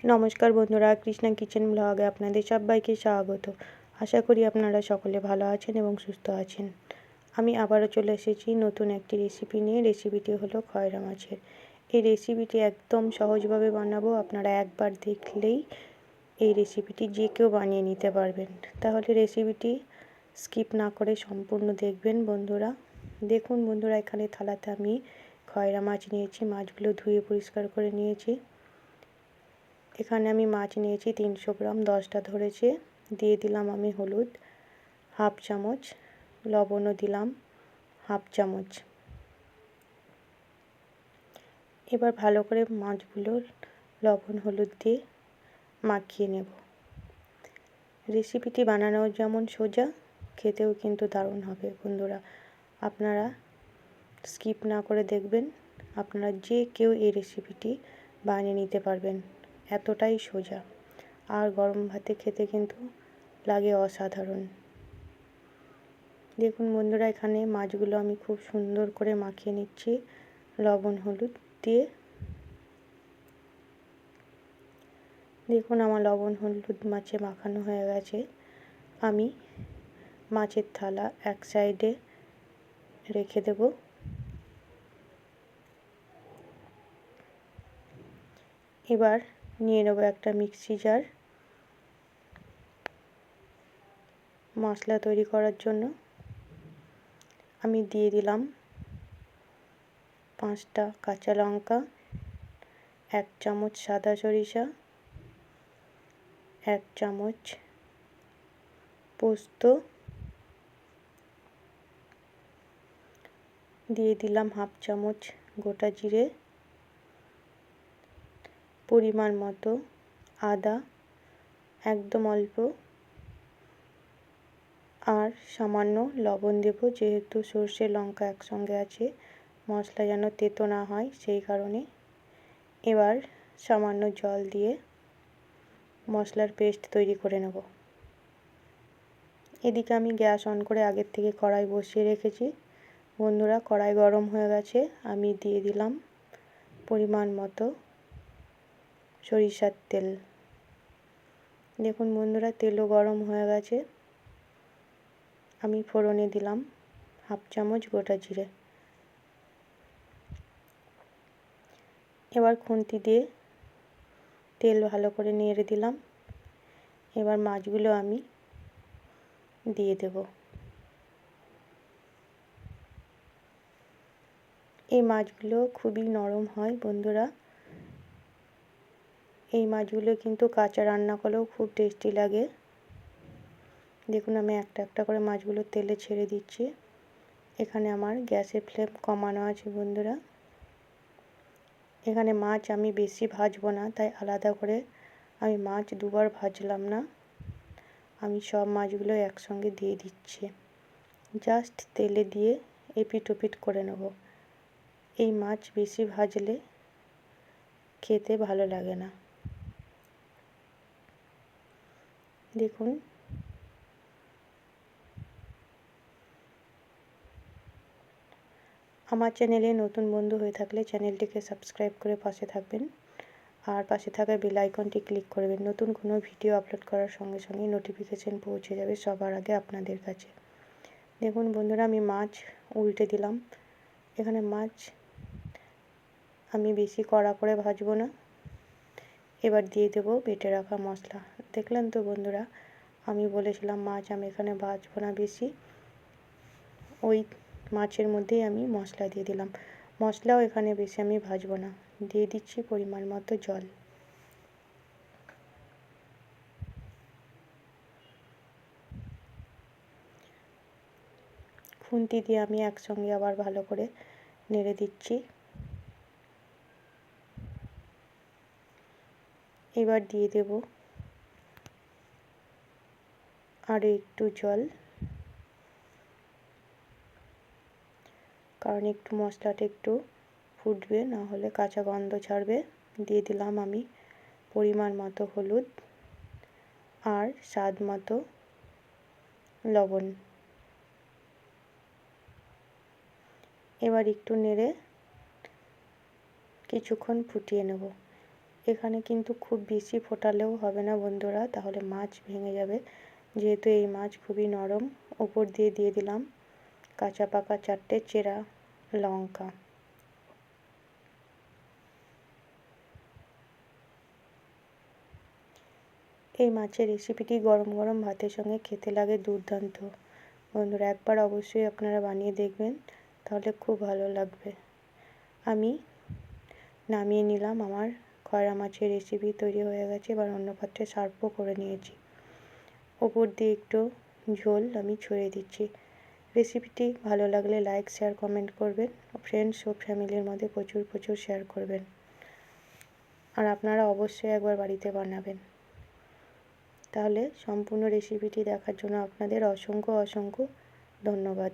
নমস্কার বন্ধুরা, কৃষ্ণা কিচেন ব্লগে আপনাদের সবাইকে স্বাগত। আশা করি আপনারা সকলে ভালো আছেন এবং সুস্থ আছেন। আমি আবারও চলে এসেছি নতুন একটি রেসিপি নিয়ে। রেসিপিটি হলো খয়রা মাছের। এই রেসিপিটি একদম সহজভাবে বানাবো। আপনারা একবার দেখলেই এই রেসিপিটি যে কেউ বানিয়ে নিতে পারবেন। তাহলে রেসিপিটি স্কিপ না করে সম্পূর্ণ দেখবেন বন্ধুরা। দেখুন বন্ধুরা, এখানে থালাতে আমি খয়রা মাছ নিয়েছি। মাছগুলো ধুয়ে পরিষ্কার করে নিয়েছি। এখানে আমি মাছ নিয়েছি 300 গ্রাম, 10টা ধরেছে। দিয়ে দিলাম আমি হলুদ হাফ চামচ, লবণও দিলাম হাফ চামচ। এবার ভালো করে মাছগুলো লবণ হলুদ দিয়ে মাখিয়ে নেব। রেসিপিটি বানানো যেমন সোজা, খেতেও কিন্তু দারুণ হবে বন্ধুরা। আপনারা স্কিপ না করে দেখবেন। আপনারা যে কেউ এই রেসিপিটি বানিয়ে নিতে পারবেন, এতটাই সোজা। আর গরম ভাতে খেতে কিন্তু লাগে অসাধারণ। দেখুন বন্ধুরা, এখানে মাছগুলো আমি খুব সুন্দর করে মাখিয়ে নিচ্ছি লবণ হলুদ দিয়ে। দেখুন আমার লবণ হলুদ মাছে মাখানো হয়ে গেছে। আমি মাছের থালা এক সাইডে রেখে দেব। এবার নিয়ে নেব একটা মিক্সি জার মশলা তৈরি করার জন্য। আমি দিয়ে দিলাম 5টা কাঁচা লঙ্কা, 1 চামচ সাদা সরিষা, 1 চামচ পোস্ত, দিয়ে দিলাম হাফ চামচ গোটা জিরে, পরিমাণ মতো আদা, একদম অল্প, আর সামান্য লবণ দেব, যেহেতু সর্ষে লঙ্কা একসঙ্গে আছে, মশলা যেন তেতো না হয় সেই কারণে। এবার সামান্য জল দিয়ে মশলার পেস্ট তৈরি করে নেব। এদিকে আমি গ্যাস অন করে আগের থেকে কড়াই বসিয়ে রেখেছি বন্ধুরা। কড়াই গরম হয়ে গেছে। আমি দিয়ে দিলাম পরিমাণ মতো সরিষার তেল। দেখুন বন্ধুরা, তেলও গরম হয়ে গেছে। আমি ফোড়নে দিলাম হাফ চামচ গোটা জিরে। এবার খুন্তি দিয়ে তেল ভালো করে নেড়ে দিলাম। এবার মাছগুলো আমি দিয়ে দেব। এই মাছগুলো খুবই নরম হয় বন্ধুরা। এই মাছগুলো কিন্তু কাঁচা রান্না করলেও খুব টেস্টি লাগে। দেখুন আমি একটা একটা করে মাছগুলো তেলে ছেড়ে দিচ্ছি। এখানে আমার গ্যাসের ফ্লেম কমানো আছে বন্ধুরা। এখানে মাছ আমি বেশি ভাজবো না, তাই আলাদা করে আমি মাছ দুবার ভাজলাম না। আমি সব মাছগুলো একসঙ্গে দিয়ে দিচ্ছি। জাস্ট তেলে দিয়ে এপিট ওপিট করে নেব। এই মাছ বেশি ভাজলে খেতে ভালো লাগে না। দেখুন আমার চ্যানেলে নতুন বন্ধু হয়ে থাকলে চ্যানেলটিকে সাবস্ক্রাইব করে পাশে থাকবেন, আর পাশে থাকা বেল আইকনটি ক্লিক করবেন। নতুন কোনো ভিডিও আপলোড করার সঙ্গে সঙ্গে নোটিফিকেশন পৌঁছে যাবে সবার আগে আপনাদের কাছে। দেখুন বন্ধুরা, আমি মাছ উল্টে দিলাম। এখানে মাছ আমি বেশি কড়া করে ভাজবো না। এবার দিয়ে দেব বেটে রাখা মশলা। দেখলেন তো বন্ধুরা, আমি বলেছিলাম মাছ আমি এখানে ভাজবো না বেশি। ওই মাছের মধ্যেই আমি মশলা দিয়ে দিলাম। মশলাও এখানে বেশি আমি ভাজবো না। দিয়ে দিচ্ছি পরিমাণ মতো জল। খুন্তি দিয়ে আমি একসঙ্গে আবার ভালো করে নেড়ে দিচ্ছি। এবার দিয়ে দেব আরও একটু জল, কারণ একটু মশলাটা একটু ফুটবে, না হলে কাঁচা গন্ধ ছাড়বে। দিয়ে দিলাম আমি পরিমাণ মতো হলুদ আর স্বাদ মতো লবণ। এবার একটু নেড়ে কিছুক্ষণ ফুটিয়ে নেব। এখানে কিন্তু খুব বেশি ফোটালেও হবে না বন্ধুরা, তাহলে মাছ ভেঙে যাবে। যেহেতু এই মাছ খুবই নরম, ওপর দিয়ে দিয়ে দিলাম কাঁচা পাকা 4টে চেরা লঙ্কা। এই মাছের রেসিপিটি গরম গরম ভাতের সঙ্গে খেতে লাগে দুর্দান্ত। বন্ধুরা একবার অবশ্যই আপনারা বানিয়ে দেখবেন, তাহলে খুব ভালো লাগবে। আমি নামিয়ে নিলাম, আমার খয়রা মাছের রেসিপি তৈরি হয়ে গেছে। এবার অন্য পাত্রে সার্ভও করে নিয়েছি। ওপর দিয়ে একটু ঝোল আমি ছড়িয়ে দিচ্ছি। রেসিপিটি ভালো লাগলে লাইক শেয়ার কমেন্ট করবেন, ফ্রেন্ডস ও ফ্যামিলির মধ্যে প্রচুর প্রচুর শেয়ার করবেন। আর আপনারা অবশ্যই একবার বাড়িতে বানাবেন। তাহলে সম্পূর্ণ রেসিপিটি দেখার জন্য আপনাদের অসংখ্য অসংখ্য ধন্যবাদ।